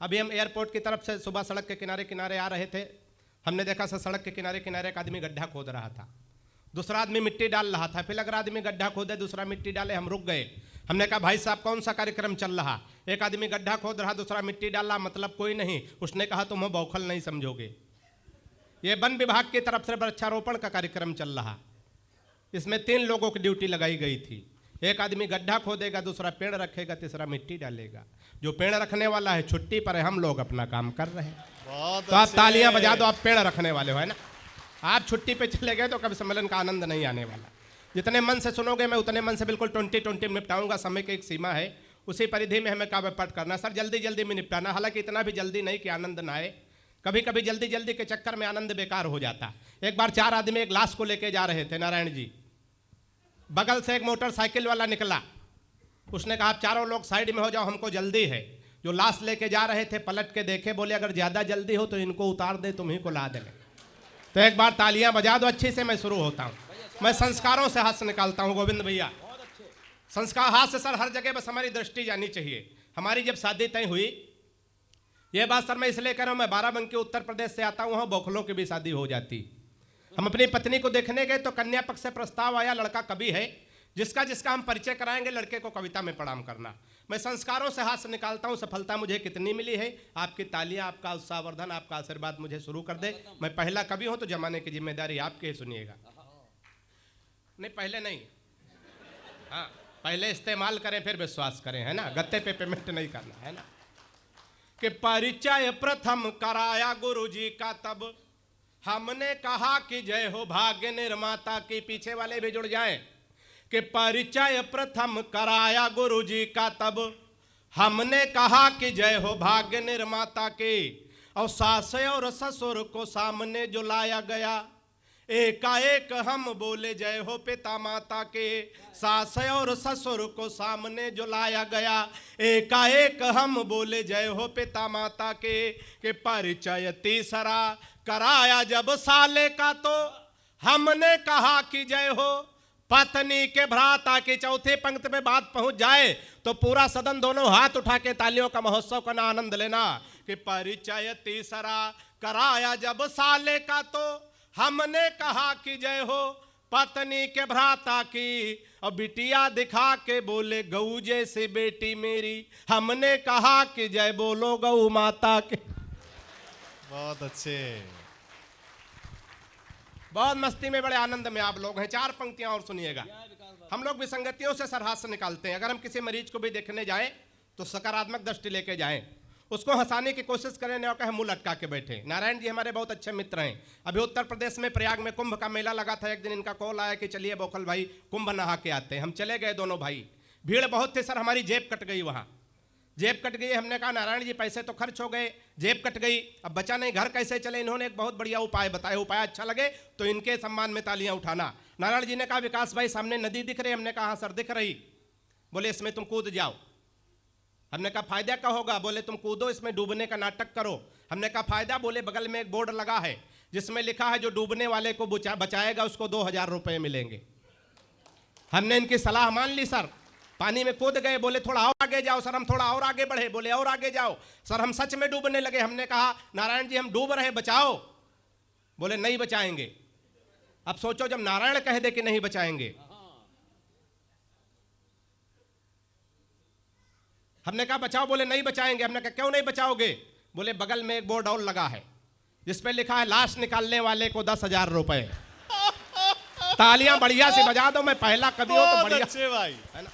अभी हम एयरपोर्ट की तरफ से सुबह सड़क के किनारे किनारे आ रहे थे, हमने देखा सड़क के किनारे किनारे एक आदमी गड्ढा खोद रहा था, दूसरा आदमी मिट्टी डाल रहा था। फिर अगर आदमी गड्ढा खोदे दूसरा मिट्टी डाले, हम रुक गए। हमने कहा भाई साहब कौन सा कार्यक्रम चल रहा? एक आदमी गड्ढा खोद रहा, दूसरा मिट्टी डाल रहा, मतलब कोई नहीं। उसने कहा तुम बौखल नहीं समझोगे, ये वन विभाग की तरफ से वृक्षारोपण का कार्यक्रम चल रहा। इसमें 3 लोगों की ड्यूटी लगाई गई थी। एक आदमी गड्ढा खोदेगा, दूसरा पेड़ रखेगा, तीसरा मिट्टी डालेगा। जो पेड़ रखने वाला है छुट्टी पर है, हम लोग अपना काम कर रहे हैं। तो आप तालियां बजा दो, आप पेड़ रखने वाले हो, है ना। आप छुट्टी पे चले गए तो कभी सम्मेलन का आनंद नहीं आने वाला। जितने मन से सुनोगे मैं उतने मन से बिल्कुल 20-20 में निपटाऊंगा। समय की एक सीमा है, उसी परिधि में हमें काव्य पाठ करना। सर जल्दी जल्दी में निपटाना, हालांकि इतना भी जल्दी नहीं कि आनंद ना आए। कभी कभी जल्दी जल्दी के चक्कर में आनंद बेकार हो जाता। एक बार 4 आदमी एक लाश को लेके जा रहे थे नारायण जी। बगल से एक मोटरसाइकिल वाला निकला, उसने कहा आप चारों लोग साइड में हो जाओ, हमको जल्दी है। जो लाश लेके जा रहे थे पलट के देखे, बोले अगर ज्यादा जल्दी हो तो इनको उतार दे, तुम्ही को ला देंगे। तो एक बार तालियां बजा दो अच्छी से। मैं शुरू होता हूं। मैं संस्कारों से हाथ से निकालता हूं गोविंद भैया। संस्कार हाथ से सर हर जगह बस हमारी दृष्टि जानी चाहिए। हमारी जब शादी तय हुई, ये बात सर मैं इसलिए कह रहा हूं, मैं बाराबंकी उत्तर प्रदेश से आता हूं, वहां बौखलों की भी शादी हो जाती। हम अपनी पत्नी को देखने गए तो कन्या पक्ष से प्रस्ताव आया, लड़का कवि है, जिसका जिसका हम परिचय कराएंगे, लड़के को कविता में प्रणाम करना। मैं संस्कारों से हाथ से निकालता हूं। सफलता मुझे कितनी मिली है, आपकी तालियां, आपका उत्साहवर्धन, आपका आशीर्वाद मुझे शुरू कर दे। मैं पहला कवि हूं तो जमाने की जिम्मेदारी आपके ही, सुनिएगा। नहीं पहले नहीं, हाँ पहले इस्तेमाल करें फिर विश्वास करें, है ना। गत्ते पे पेमेंट नहीं करना, है ना। कि परिचय प्रथम कराया गुरु जी का, तब हमने कहा कि जय हो भाग्य निर्माता की। पीछे वाले भी जुड़ जाएं। कि परिचय प्रथम कराया गुरु जी का, तब हमने कहा कि जय हो भाग्य निर्माता के। और सास और ससुर को सामने जो लाया गया, एकाएक हम बोले जय हो पिता माता के। सास और ससुर को सामने जो लाया गया, एकाएक हम बोले जय हो पिता माता के परिचय तीसरा कराया जब साले का, तो हमने कहा कि जय हो पत्नी के भ्राता की। चौथी पंक्ति में बात पहुंच जाए तो पूरा सदन दोनों हाथ उठा के तालियों का महोत्सव का आनंद लेना। कि परिचय तीसरा कराया जब साले का, तो हमने कहा कि जय हो पत्नी के भ्राता की। और बिटिया दिखा के बोले गऊ जैसी बेटी मेरी, हमने कहा कि जय बोलो गऊ माता के। बहुत अच्छे, बहुत मस्ती में, बड़े आनंद में आप लोग हैं। 4 पंक्तियां और सुनिएगा। हम लोग विसंगतियों से सरहास से निकालते हैं। अगर हम किसी मरीज को भी देखने जाएं तो सकारात्मक दृष्टि लेके जाएं, उसको हंसाने की कोशिश करें, न कहे मुंह लटका के बैठे। नारायण जी हमारे बहुत अच्छे मित्र हैं। अभी उत्तर प्रदेश में प्रयाग में कुंभ का मेला लगा था। एक दिन इनका कॉल आया कि चलिए बौखल भाई कुंभ नहा के आते हैं। हम चले गए दोनों भाई। भीड़ बहुत थी सर, हमारी जेब कट गई, वहाँ जेब कट गई। हमने कहा नारायण जी पैसे तो खर्च हो गए, जेब कट गई, अब बचा नहीं, घर कैसे चले। इन्होंने एक बहुत बढ़िया उपाय बताया। उपाय अच्छा लगे तो इनके सम्मान में तालियां उठाना। नारायण जी ने कहा विकास भाई सामने नदी दिख रही? हमने कहा हाँ सर दिख रही। बोले इसमें तुम कूद जाओ। हमने कहा फायदा क्या होगा? बोले तुम कूदो, इसमें डूबने का नाटक करो। हमने कहा फायदा? बोले बगल में एक बोर्ड लगा है जिसमें लिखा है जो डूबने वाले को बचाएगा उसको 2000 रुपये मिलेंगे। हमने इनकी सलाह मान ली सर, पानी में कूद गए। बोले थोड़ा और आगे जाओ सर। हम थोड़ा और आगे बढ़े, बोले और आगे जाओ सर। हम सच में डूबने लगे। हमने कहा नारायण जी हम डूब रहे, बचाओ। बोले नहीं बचाएंगे। अब सोचो जब नारायण कह दे कि नहीं बचाएंगे। हमने कहा बचाओ। बोले नहीं बचाएंगे। हमने कहा क्यों नहीं बचाओगे? बोले बगल में एक बोर्ड और लगा है जिस पे लिखा है लाश निकालने वाले को 10,000 रुपए। तालियां बढ़िया से बजा दो। मैं पहला कवि हूं तो बढ़िया अच्छे भाई, है ना।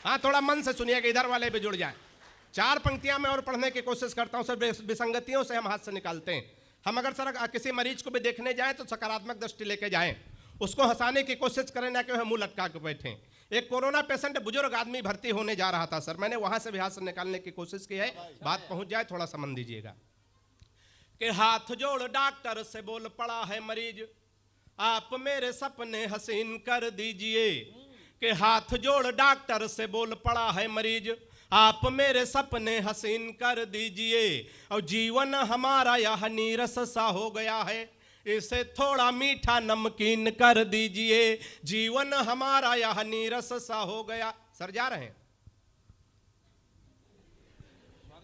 हाँ थोड़ा मन से सुनिएगा, इधर वाले भी जुड़ जाए। 4 पंक्तियां मैं और पढ़ने की कोशिश करता हूं। सर विसंगतियों से हम हाथ से निकालते हैं। हम अगर सर किसी मरीज को भी देखने जाएं तो सकारात्मक दृष्टि लेके जाएं, उसको हंसाने की कोशिश करें, ना कि मुंह लटका के बैठें। एक कोरोना पेशेंट बुजुर्ग आदमी भर्ती होने जा रहा था सर, मैंने वहां से भी हाथ से निकालने की कोशिश की है। बात पहुंच जाए थोड़ा समझ दीजिएगा। कि हाथ जोड़ डॉक्टर से बोल पड़ा है मरीज, आप मेरे सपने हसीन कर दीजिए। कि हाथ जोड़ डॉक्टर से बोल पड़ा है मरीज, आप मेरे सपने हसीन कर दीजिए। और जीवन हमारा यह नीरस सा हो गया है, इसे थोड़ा मीठा नमकीन कर दीजिए। जीवन हमारा यह नीरस सा हो गया। सर जा रहे हैं,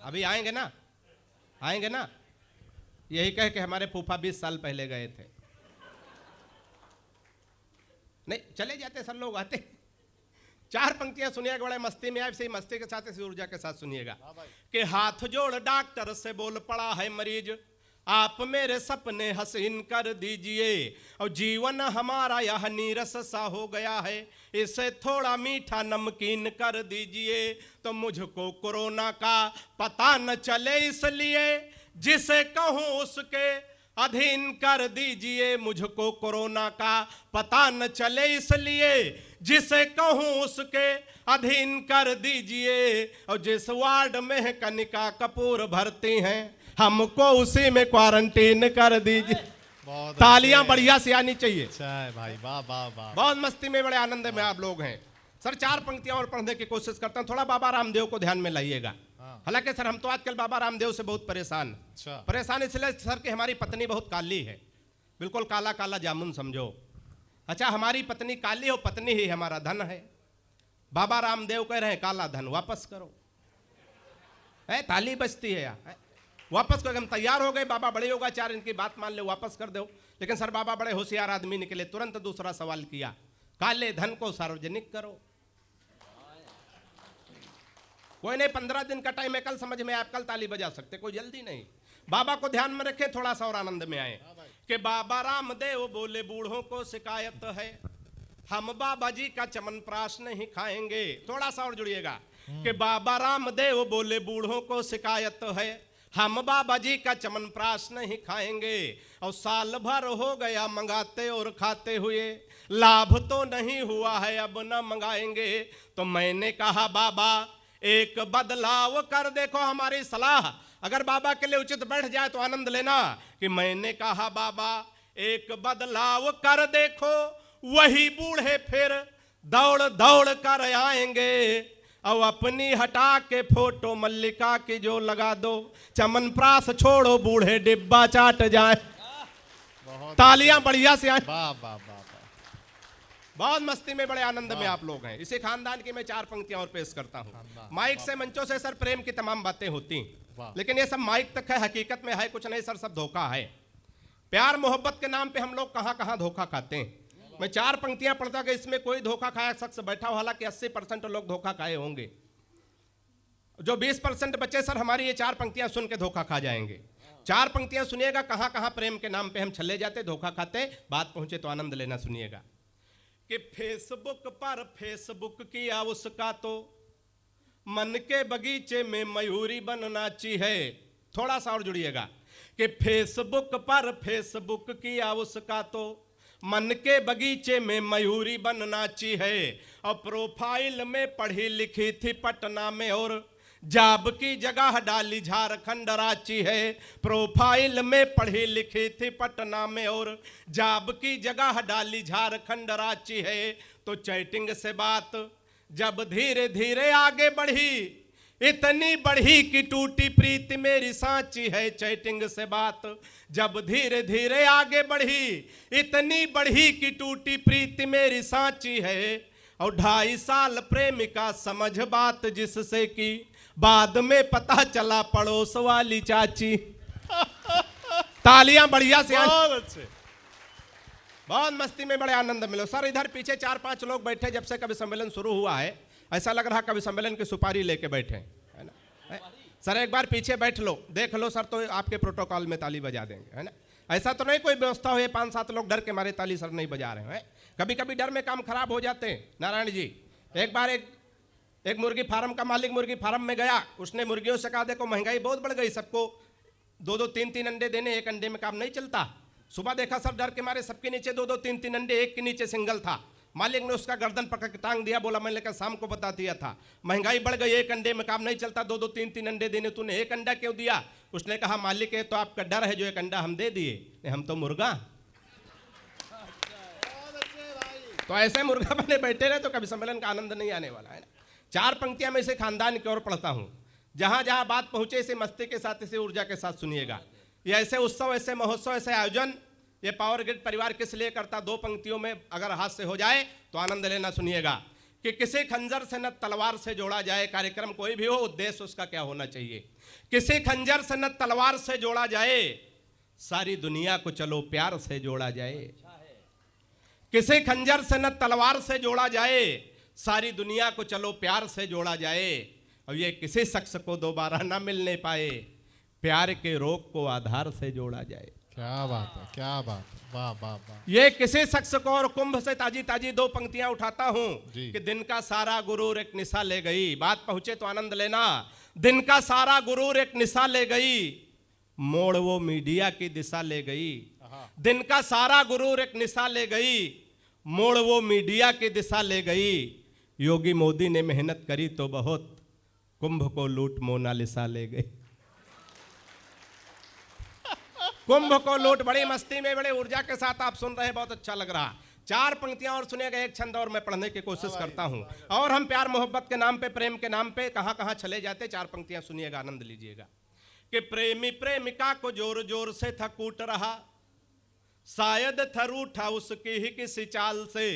अभी आएंगे ना। आएंगे ना? यही कह के हमारे फूफा 20 साल पहले गए थे। नहीं चले जाते सर, लोग आते। 4 पंक्तियां सुनिएगा, बड़े मस्ती में आए, इसी मस्ती के साथ, इसी ऊर्जा के साथ सुनिएगा कि हाथ जोड़ डॉक्टर से बोल पड़ा है मरीज, आप मेरे सपने हसीन कर दीजिए, और जीवन हमारा यह नीरस सा हो गया है, इसे थोड़ा मीठा नमकीन कर दीजिए। तो मुझको कोरोना का पता न चले, इसलिए जिसे कहूँ उसके अधीन कर दीजिए। मुझको कोरोना का पता न चले, इसलिए जिसे कहूँ उसके अधीन कर दीजिए। और जिस वार्ड में कनिका कपूर भर्ती हैं, हमको उसी में क्वारंटीन कर दीजिए। तालियां बढ़िया से आनी चाहिए। अच्छा है भाई, वाह वाह वाह। बहुत मस्ती में, बड़े आनंद में आप लोग हैं सर। 4 पंक्तियां और पढ़ने की कोशिश करता हूं, थोड़ा बाबा रामदेव को ध्यान में लाइएगा। हालांकि सर हम तो आजकल बाबा रामदेव से बहुत परेशान। परेशान इसलिए सर कि हमारी पत्नी बहुत काली है, बिल्कुल काला काला जामुन समझो। अच्छा, हमारी पत्नी काली हो, पत्नी ही हमारा धन है। बाबा रामदेव कह रहे हैं काला धन वापस करो, है ताली बजती है यार, वापस करो। हम तैयार हो गए, बाबा बड़े योगाचार्य, इनकी बात मान ले, वापस कर दो। लेकिन सर बाबा बड़े होशियार आदमी निकले, तुरंत दूसरा सवाल किया, काले धन को सार्वजनिक करो। कोई नहीं, 15 दिन का टाइम है, कल समझ में आप कल ताली बजा सकते, कोई जल्दी नहीं। बाबा को ध्यान में रखें, थोड़ा सा और आनंद में आए कि बाबा रामदेव बोले बूढ़ों को शिकायत है, हम बाबा जी का चमनप्राश नहीं खाएंगे। थोड़ा सा और जुड़िएगा कि बाबा रामदेव बोले बूढ़ों को शिकायत है, हम बाबा जी का चमनप्राश नहीं खाएंगे। और साल भर हो गया मंगाते और खाते हुए, लाभ तो नहीं हुआ है, अब न मंगाएंगे। तो मैंने कहा बाबा एक बदलाव कर देखो, हमारी सलाह अगर बाबा के लिए उचित बैठ जाए तो आनंद लेना कि मैंने कहा बाबा एक बदलाव कर देखो, वही बूढ़े फिर दौड़ दौड़ कर आएंगे। और अपनी हटा के फोटो मल्लिका की जो लगा दो, चमनप्राश छोड़ो बूढ़े डिब्बा चाट जाए। तालियां बढ़िया से आए। वाह वाह वाह। बहुत मस्ती में, बड़े आनंद में आप लोग हैं। इसी खानदान की मैं 4 पंक्तियां और पेश करता हूं। माइक से मंचों से सर प्रेम की तमाम बातें होती, लेकिन ये सब माइक तक है, हकीकत में है कुछ नहीं सर, सब धोखा है। प्यार मोहब्बत के नाम पे हम लोग कहां कहां धोखा खाते हैं। मैं 4 पंक्तियां पढ़ता कि इसमें कोई धोखा खाया शख्स बैठा हो, हालांकि 80% लोग धोखा खाए होंगे। जो 20% बचे सर हमारी ये 4 पंक्तियां सुन के धोखा खा जाएंगे। 4 पंक्तियां सुनिएगा, कहां कहां प्रेम के नाम पे हम छले जाते, धोखा खाते। बात पहुंचे तो आनंद लेना, सुनिएगा कि फेसबुक पर फेसबुक किया उसका तो मन के बगीचे में मयूरी बनना चाहिए। थोड़ा सा और जुड़िएगा कि फेसबुक पर फेसबुक किया उसका तो मन के बगीचे में मयूरी बनना चाहिए। और प्रोफाइल में पढ़ी लिखी थी पटना में, और जाब की जगह डाली झारखंड रांची है। प्रोफाइल में पढ़ी लिखी थी पटना में, और जाब की जगह डाली झारखंड रांची है। तो चैटिंग से बात जब धीरे धीरे आगे बढ़ी, इतनी बढ़ी कि टूटी प्रीति मेरी सांची है। चैटिंग से बात जब धीरे धीरे आगे बढ़ी, इतनी बढ़ी कि टूटी प्रीति मेरी सांची है। और 2.5 साल प्रेमिका समझ बात जिससे कि बाद में पता चला पड़ोस वाली चाची। तालियां बढ़िया से। बहुत अच्छे, बहुत मस्ती में, बड़े आनंद मिलो सर। इधर पीछे 4-5 लोग बैठे, जब से कवि सम्मेलन शुरू हुआ है ऐसा लग रहा कवि सम्मेलन की सुपारी लेके बैठे, है ना? सर एक बार पीछे बैठ लो, देख लो सर, तो आपके प्रोटोकॉल में ताली बजा देंगे, है ना? ऐसा तो नहीं कोई व्यवस्था हो, 5-7 लोग डर के मारे ताली सर नहीं बजा रहे हैं। कभी कभी डर में काम खराब हो जाते हैं। नारायण जी, एक बार एक मुर्गी फार्म का मालिक मुर्गी फार्म में गया, उसने मुर्गियों से कहा देखो महंगाई बहुत बढ़ गई, सबको 2-2, 3-3 अंडे देने, एक अंडे में काम नहीं चलता। सुबह देखा सर डर के मारे सबके नीचे 2-2, 3-3 अंडे, एक के नीचे सिंगल था। मालिक ने उसका गर्दन पकड़ के टांग दिया, बोला मैंने कहा शाम को बता दिया था, महंगाई बढ़ गई, एक अंडे में काम नहीं चलता, 2-2, 3-3 अंडे देने, तूने एक अंडा क्यों दिया? उसने कहा मालिक है तो आपका डर है, जो एक अंडा हम दे दिए, हम तो मुर्गा। तो ऐसे मुर्गा बने बैठे रहे तो कभी सम्मेलन का आनंद नहीं आने वाला है ना। 4 पंक्तियां मैं इसे खानदान की ओर पढ़ता हूं, जहां जहां बात पहुंचे इसे मस्ती के साथ, इसे ऊर्जा के साथ सुनिएगा। ये ऐसे उत्सव, ऐसे महोत्सव, ऐसे आयोजन ये पावर ग्रिड परिवार किस लिए करता, 2 पंक्तियों में अगर हाथ से हो जाए तो आनंद लेना, सुनिएगा कि किसी खंजर से न तलवार से जोड़ा जाए, कार्यक्रम कोई भी हो, उद्देश्य उसका क्या होना चाहिए। किसी खंजर से न तलवार से जोड़ा जाए, सारी दुनिया को चलो प्यार से जोड़ा जाए। किसी खंजर से न तलवार से जोड़ा जाए, सारी दुनिया को चलो प्यार से जोड़ा जाए। और ये किसी शख्स को दोबारा ना मिलने पाए, प्यार के रोग को आधार से जोड़ा जाए। क्या बात है, क्या बात है, वाह वाह वाह। ये किसी शख्स को, और कुंभ से ताजी ताजी दो पंक्तियां उठाता हूं कि दिन का सारा गुरूर एक निशा ले गई। बात पहुंचे तो आनंद लेना। दिन का सारा गुरूर एक निशा ले गई, मोड़ वो मीडिया की दिशा ले गई। दिन का सारा गुरूर एक निशा ले गई, मोड़ वो मीडिया की दिशा ले गई। योगी मोदी ने मेहनत करी तो बहुत, कुंभ को लूट मोनालिसा ले गई। कुंभ को लूट, बड़ी मस्ती में, बड़े ऊर्जा के साथ आप सुन रहे, बहुत अच्छा लग रहा। चार पंक्तियां और सुनिएगा, एक छंद और मैं पढ़ने की कोशिश करता हूं। और हम प्यार मोहब्बत के नाम पे, प्रेम के नाम पे कहां कहां चले जाते। चार पंक्तियां सुनिएगा, आनंद लीजिएगा। कि प्रेमी प्रेमिका को जोर जोर से था कूट रहा, शायद था रूठा उसकी ही किसी चाल से।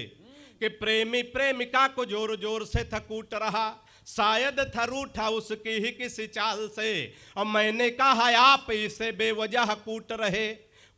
कि प्रेमी प्रेमिका को जोर जोर से था कूट रहा, शायद था रूठा उसकी ही किसी चाल से। और मैंने कहा आप इसे बेवजह कूट रहे,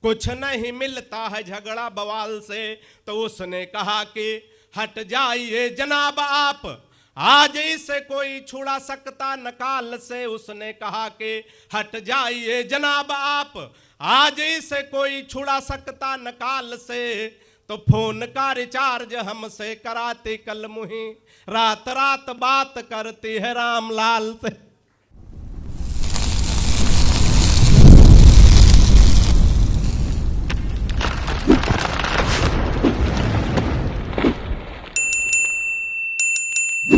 कुछ नहीं मिलता है झगड़ा बवाल से। तो उसने कहा कि हट जाइए जनाब आप, आज इसे कोई छुड़ा सकता नकाल से। उसने कहा कि हट जाइए जनाब आप, आज इसे कोई छुड़ा सकता नकाल से। तो फोन का रिचार्ज हमसे कराती कल मुही, रात रात बात करती है रामलाल से।